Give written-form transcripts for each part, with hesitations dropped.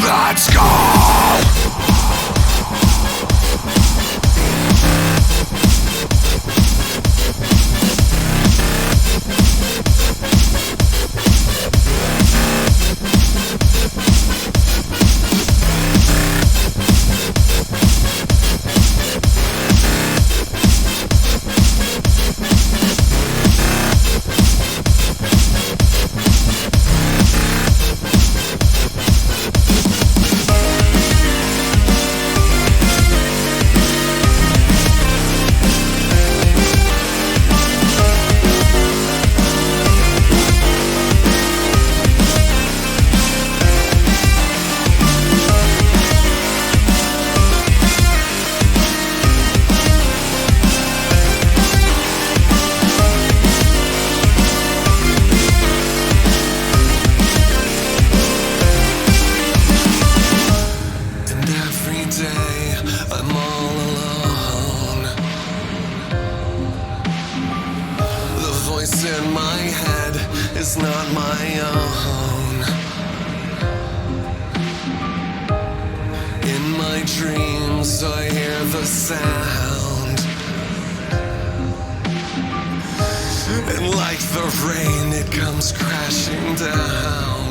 Let's go! I'm all alone. The voice in my head is not my own. In my dreams I hear the sound, and like the rain it comes crashing down.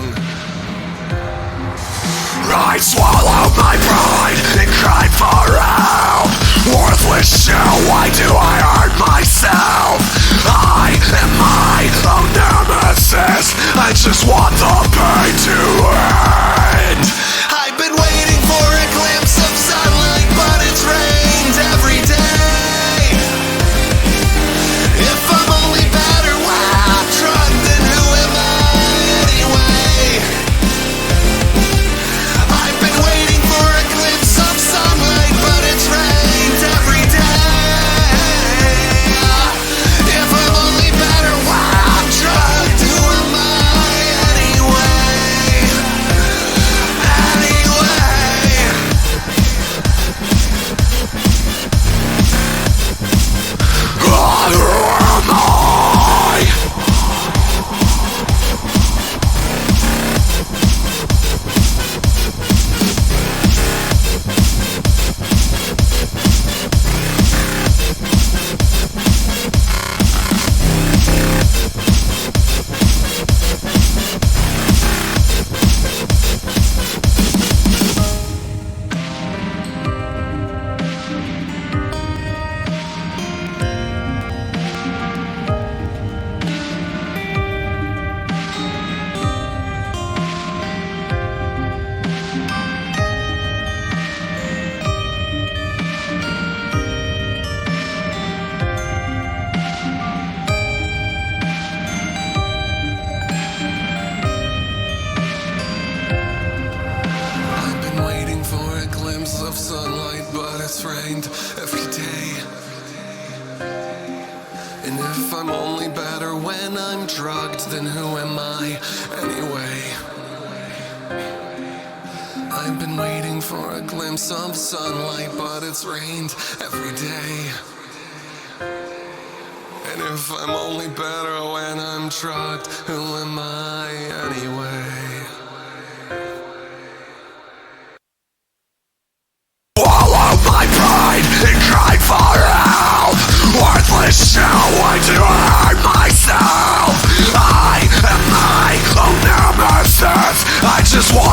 I swallowed my pride and cried for help. Worthless shell, why do I hurt myself? I am my own nemesis. I just want the pain to end. I've been waiting for a glimpse of sunlight, but it's rained every day. If I'm only better when I'm drunk, then who am I anyway? I've been waiting for a glimpse of sunlight, but it's rained every day. If I'm only better when I'm drunk, who am I anyway? Of sunlight, but it's rained every day. And if I'm only better when I'm drugged, then who am I anyway? I've been waiting for a glimpse of sunlight, but it's rained every day. And if I'm only better when I'm drugged, who am I anyway? And cried for help. Worthless shell, why do I hurt myself? I am my own nemesis. I just want